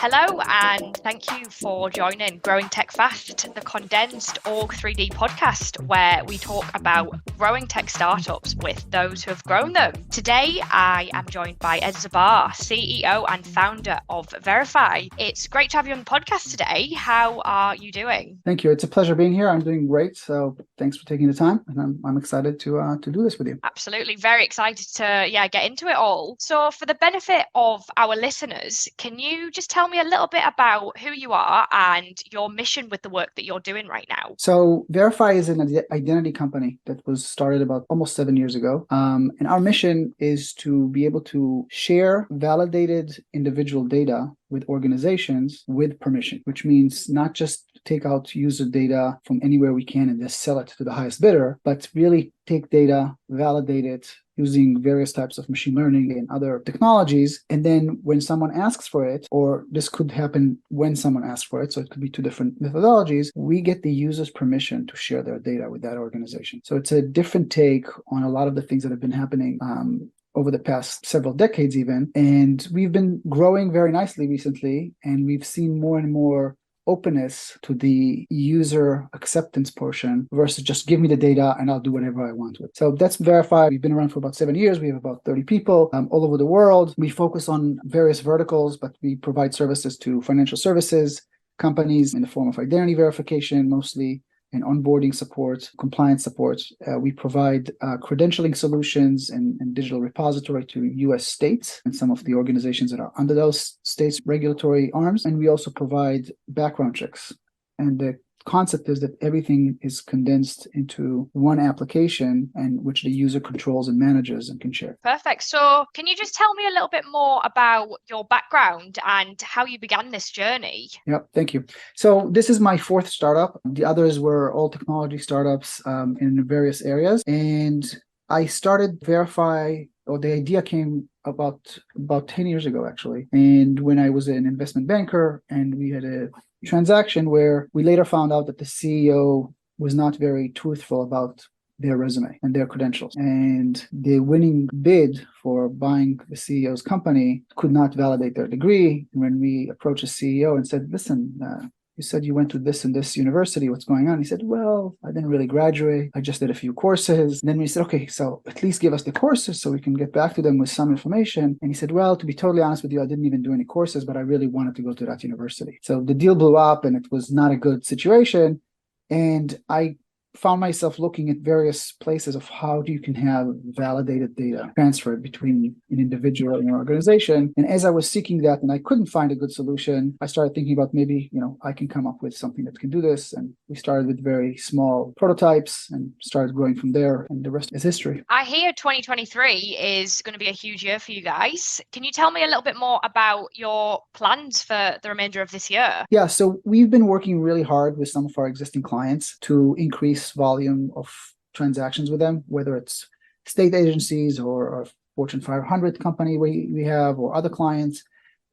Hello, and thank you for joining Growing Tech Fast, the condensed Org 3D podcast, where we talk about growing tech startups with those who have grown them. Today, I am joined by A Zabar, CEO and founder of Verif-y. It's great to have you on the podcast today. How are you doing? Thank you. It's a pleasure being here. I'm doing great. So thanks for taking the time, and I'm excited to do this with you. Absolutely, very excited to get into it all. So, for the benefit of our listeners, can you just tell me a little bit about who you are and your mission with the work that you're doing right now? So Verif-y is an identity company that was started about almost 7 years ago. And our mission is to be able to share validated individual data with organizations with permission, which means not just take out user data from anywhere we can and just sell it to the highest bidder, but really take data, validate it using various types of machine learning and other technologies. And then when someone asks for it, or this could happen when someone asks for it, so it could be two different methodologies, we get the user's permission to share their data with that organization. So it's a different take on a lot of the things that have been happening over the past several decades even. And we've been growing very nicely recently, and we've seen more and more openness to the user acceptance portion versus just give me the data and I'll do whatever I want with it. So that's Verif-y. We've been around for about 7 years. We have about 30 people all over the world. We focus on various verticals, but we provide services to financial services companies in the form of identity verification mostly, and onboarding support, compliance support. We provide credentialing solutions and digital repository to US states and some of the organizations that are under those states' regulatory arms. And we also provide background checks. And the concept is that everything is condensed into one application and which the user controls and manages and can share. Perfect. So can you just tell me a little bit more about your background and how you began this journey? Yep, thank you. So this is my fourth startup. The others were all technology startups in various areas. And I started Verif-y, or the idea came about 10 years ago, actually. And when I was an investment banker, and we had a transaction where we later found out that the CEO was not very truthful about their resume and their credentials. And the winning bid for buying the CEO's company could not validate their degree. When we approached the CEO and said, listen, you said you went to this and this university. What's going on? He said, well, I didn't really graduate. I just did a few courses. And then we said, okay, so at least give us the courses so we can get back to them with some information. And he said, well, to be totally honest with you, I didn't even do any courses, but I really wanted to go to that university. So the deal blew up and it was not a good situation. And I found myself looking at various places of how you can have validated data transferred between an individual and an organization. And as I was seeking that and I couldn't find a good solution, I started thinking about maybe, I can come up with something that can do this. And we started with very small prototypes and started growing from there. And the rest is history. I hear 2023 is going to be a huge year for you guys. Can you tell me a little bit more about your plans for the remainder of this year? Yeah, so we've been working really hard with some of our existing clients to increase volume of transactions with them, whether it's state agencies or a Fortune 500 company we have or other clients.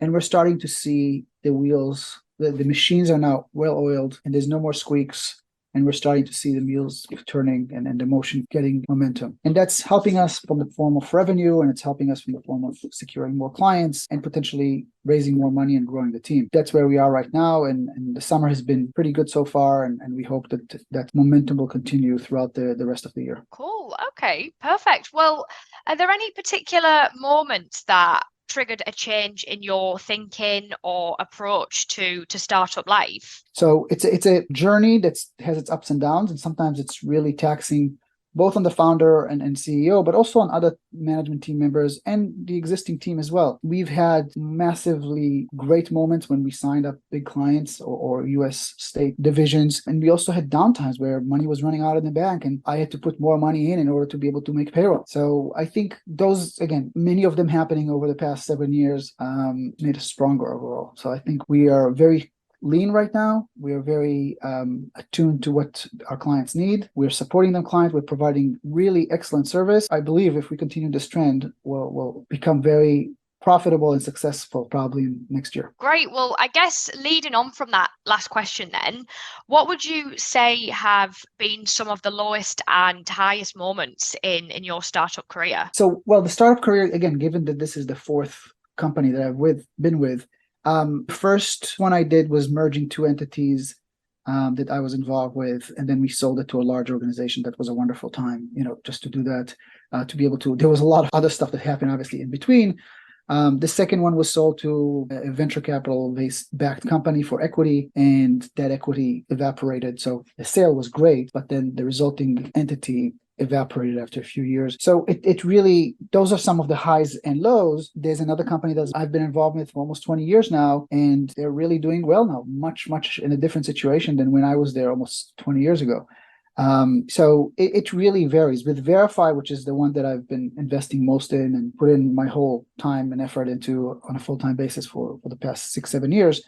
And we're starting to see the wheels, the machines are now well oiled and there's no more squeaks. And we're starting to see the wheels turning and the motion getting momentum. And that's helping us from the form of revenue, and it's helping us from the form of securing more clients and potentially raising more money and growing the team. That's where we are right now. And the summer has been pretty good so far. And we hope that momentum will continue throughout the rest of the year. Cool. Okay, perfect. Well, are there any particular moments that triggered a change in your thinking or approach to startup life? So it's a journey that has its ups and downs, and sometimes it's really taxing both on the founder and CEO, but also on other management team members and the existing team as well. We've had massively great moments when we signed up big clients or US state divisions. And we also had downtimes where money was running out of the bank and I had to put more money in order to be able to make payroll. So I think those, again, many of them happening over the past 7 years made us stronger overall. So I think we are very lean right now. We are very attuned to what our clients need. We're supporting them clients. We're providing really excellent service. I believe if we continue this trend, we'll become very profitable and successful probably next year. Great. Well, I guess leading on from that last question then, what would you say have been some of the lowest and highest moments in your startup career? So, well, the startup career, again, given that this is the fourth company that I've been with, First one I did was merging two entities that I was involved with, and then we sold it to a large organization. That was a wonderful time, just to do that, to be able to. There was a lot of other stuff that happened, obviously, in between. The second one was sold to a venture capital-based backed company for equity, and that equity evaporated. So the sale was great, but then the resulting entity evaporated after a few years. So it really, those are some of the highs and lows. There's another company that I've been involved with for almost 20 years now, and they're really doing well now, much in a different situation than when I was there almost 20 years ago. So it really varies. With Verif-y, which is the one that I've been investing most in and put in my whole time and effort into on a full-time basis for the past 6-7 years,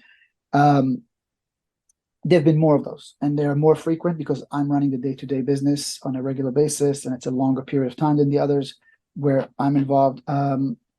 there've been more of those, and they're more frequent because I'm running the day-to-day business on a regular basis, and it's a longer period of time than the others where I'm involved.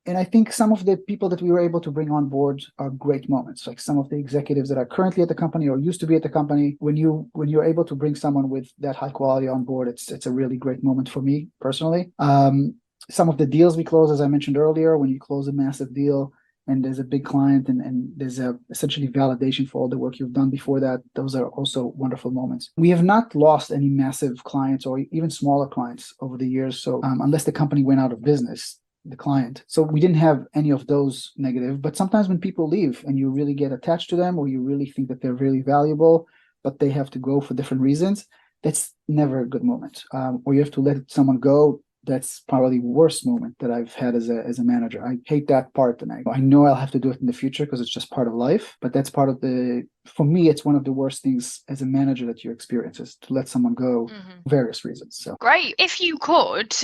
And I think some of the people that we were able to bring on board are great moments. Like some of the executives that are currently at the company or used to be at the company, when you're able to bring someone with that high quality on board, it's a really great moment for me personally. Some of the deals we close, as I mentioned earlier, when you close a massive deal and there's a big client and there's essentially validation for all the work you've done before that, those are also wonderful moments. We have not lost any massive clients or even smaller clients over the years. So unless the company went out of business, the client. So we didn't have any of those negative, but sometimes when people leave and you really get attached to them or you really think that they're really valuable, but they have to go for different reasons, that's never a good moment. Or you have to let someone go. That's probably the worst moment that I've had as a manager. I hate that part, and I know I'll have to do it in the future because it's just part of life. But that's part of for me, it's one of the worst things as a manager that you experience is to let someone go for various reasons. So great. If you could,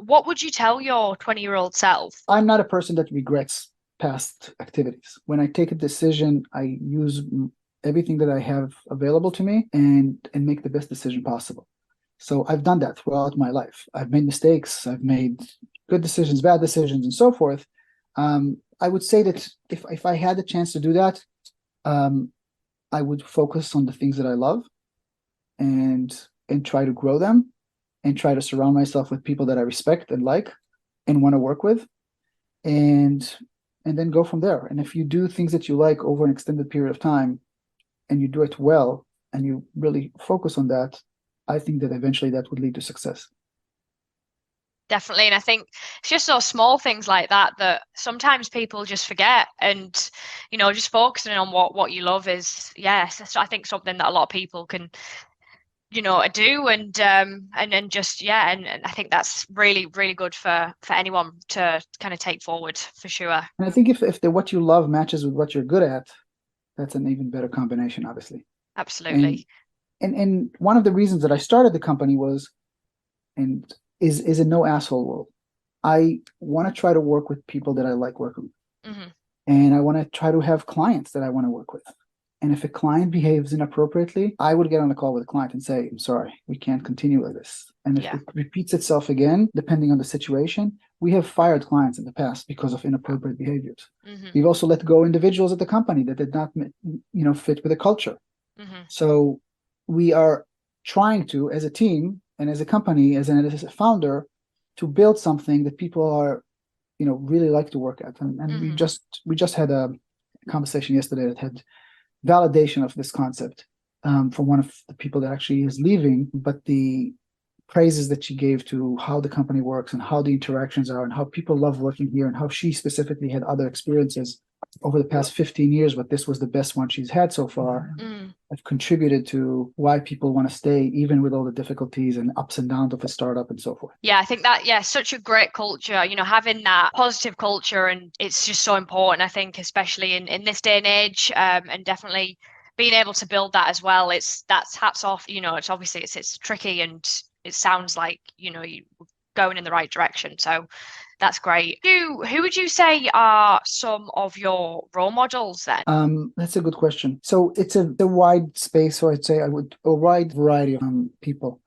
what would you tell your 20-year-old self? I'm not a person that regrets past activities. When I take a decision, I use everything that I have available to me and make the best decision possible. So I've done that throughout my life. I've made mistakes. I've made good decisions, bad decisions, and so forth. I would say that if I had the chance to do that, I would focus on the things that I love and try to grow them and try to surround myself with people that I respect and like and want to work with, and then go from there. And if you do things that you like over an extended period of time and you do it well and you really focus on that, I think that eventually that would lead to success. Definitely. And I think it's just those small things like that sometimes people just forget. And, just focusing on what you love is, yes, I think something that a lot of people can, do and just, and I think that's really, really good for anyone to kind of take forward for sure. And I think if what you love matches with what you're good at, that's an even better combination, obviously. Absolutely. And one of the reasons that I started the company is a no asshole world. I want to try to work with people that I like working with. And I want to try to have clients that I want to work with. And if a client behaves inappropriately, I would get on a call with a client and say, I'm sorry, we can't continue like this. And if it repeats itself again, depending on the situation, we have fired clients in the past because of inappropriate behaviors. We've also let go individuals at the company that did not fit with the culture. So we are trying to, as a team and as a company, as a founder, to build something that people are, really like to work at. And we just had a conversation yesterday that had validation of this concept from one of the people that actually is leaving, but the praises that she gave to how the company works and how the interactions are and how people love working here and how she specifically had other experiences over the past 15 years, but this was the best one she's had so far, have contributed to why people want to stay, even with all the difficulties and ups and downs of a startup and so forth. Yeah, I think that, such a great culture, having that positive culture, and it's just so important, I think, especially in this day and age, and definitely being able to build that as well. That's hats off, it's obviously it's tricky and it sounds like, you're going in the right direction. So that's great. Who would you say are some of your role models then? That's a good question. So it's a wide space, or I'd say a wide variety of people.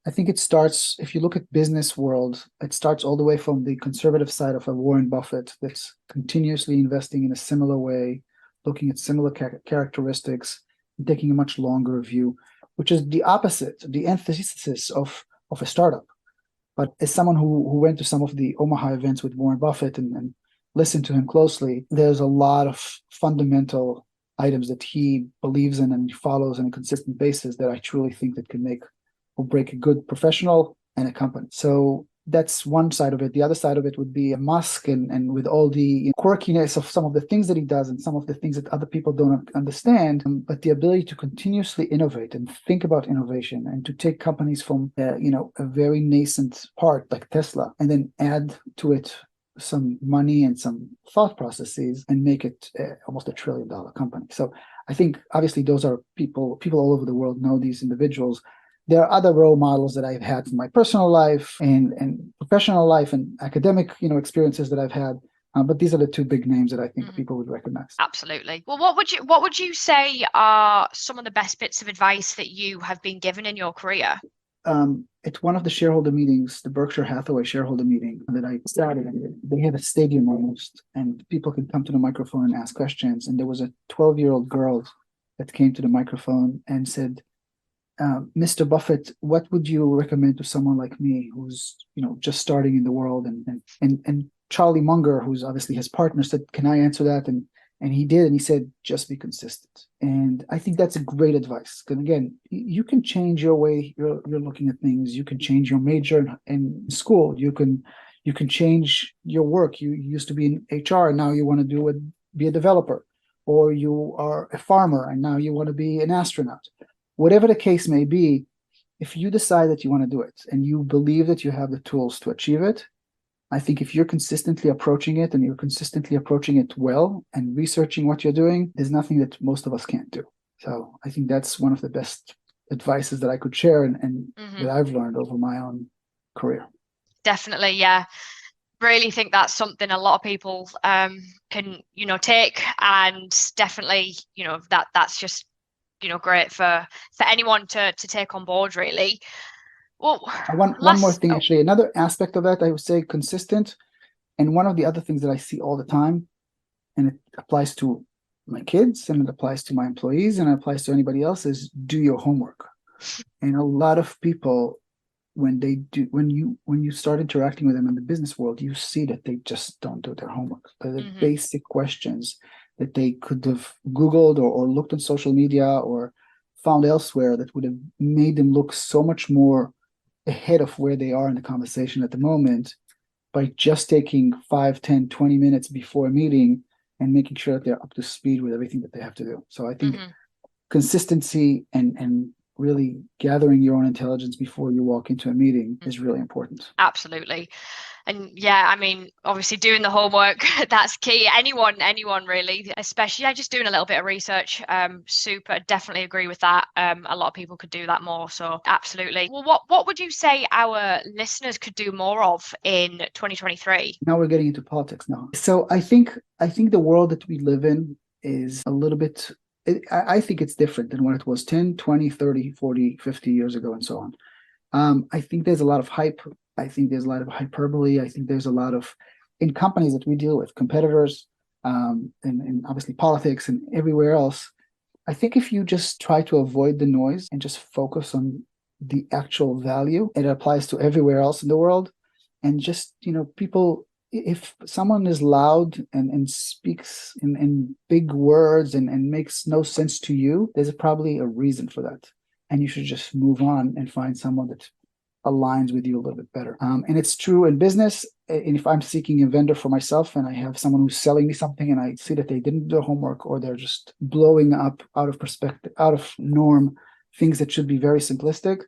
I think it starts, if you look at business world, it starts all the way from the conservative side of a Warren Buffett that's continuously investing in a similar way, looking at similar characteristics, and taking a much longer view, which is the opposite, the antithesis of a startup. But as someone who went to some of the Omaha events with Warren Buffett and listen to him closely, there's a lot of fundamental items that he believes in and he follows on a consistent basis that I truly think that can make or break a good professional and a company. So that's one side of it. The other side of it would be Musk and with all the quirkiness of some of the things that he does and some of the things that other people don't understand, but the ability to continuously innovate and think about innovation and to take companies from a very nascent part like Tesla and then add to it some money and some thought processes and make it almost $1 trillion company. So I think obviously those are people all over the world know these individuals. There are other role models that I've had in my personal life and professional life and academic, experiences that I've had. But these are the two big names that I think people would recognize. Absolutely. Well, what would you say are some of the best bits of advice that you have been given in your career? At one of the shareholder meetings, the Berkshire Hathaway shareholder meeting that I started, they had a stadium almost, and people could come to the microphone and ask questions. And there was a 12-year-old girl that came to the microphone and said, Mr. Buffett, what would you recommend to someone like me who's, just starting in the world? And Charlie Munger, who's obviously his partner, said, can I answer that? And he did, and he said, just be consistent. And I think that's a great advice. Because again, you can change your way you're looking at things. You can change your major in school. You can change your work. You used to be in HR, and now you want to be a developer. Or you are a farmer, and now you want to be an astronaut. Whatever the case may be, if you decide that you want to do it and you believe that you have the tools to achieve it, I think if you're consistently approaching it and you're consistently approaching it well and researching what you're doing, there's nothing that most of us can't do. So I think that's one of the best advices that I could share and that I've learned over my own career. Definitely, yeah. Really think that's something a lot of people can, take, and definitely, that's just great for anyone to take on board, really. Well, one more thing, actually, another aspect of that, I would say consistent. And one of the other things that I see all the time, and it applies to my kids and it applies to my employees and it applies to anybody else, is do your homework. And a lot of people, when you start interacting with them in the business world, you see that they just don't do their homework. The basic questions that they could have Googled or looked on social media or found elsewhere that would have made them look so much more ahead of where they are in the conversation at the moment by just taking 5, 10, 20 minutes before a meeting and making sure that they're up to speed with everything that they have to do. So I think consistency and really gathering your own intelligence before you walk into a meeting is really important. Absolutely. And yeah, I mean, obviously doing the homework, that's key. Anyone really, especially just doing a little bit of research. Super, definitely agree with that. A lot of people could do that more. So absolutely. Well, what would you say our listeners could do more of in 2023? Now we're getting into politics now. So I think the world that we live in is a little bit, I think it's different than what it was 10, 20, 30, 40, 50 years ago and so on. I think there's a lot of hype. I think there's a lot of hyperbole. I think there's a lot of, in companies that we deal with, competitors, and obviously politics and everywhere else. I think if you just try to avoid the noise and just focus on the actual value, it applies to everywhere else in the world. And just, people, if someone is loud and speaks in big words and makes no sense to you, there's probably a reason for that. And you should just move on and find someone that aligns with you a little bit better. And it's true in business. And if I'm seeking a vendor for myself and I have someone who's selling me something and I see that they didn't do their homework or they're just blowing up out of perspective, out of norm, things that should be very simplistic,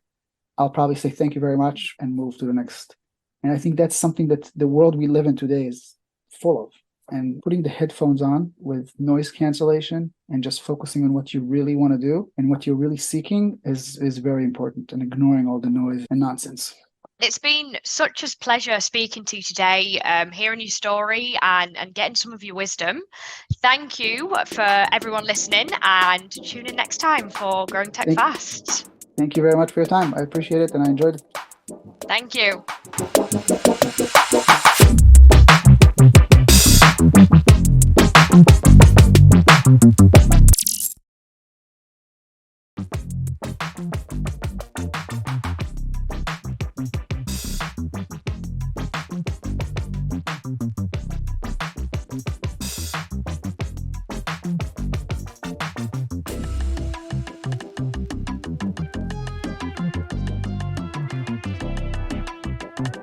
I'll probably say thank you very much and move to the next. And I think that's something that the world we live in today is full of. And putting the headphones on with noise cancellation and just focusing on what you really want to do and what you're really seeking is very important, and ignoring all the noise and nonsense. It's been such a pleasure speaking to you today, hearing your story and getting some of your wisdom. Thank you for everyone listening, and tune in next time for Growing Tech Fast. Thank you very much for your time. I appreciate it and I enjoyed it. Thank you.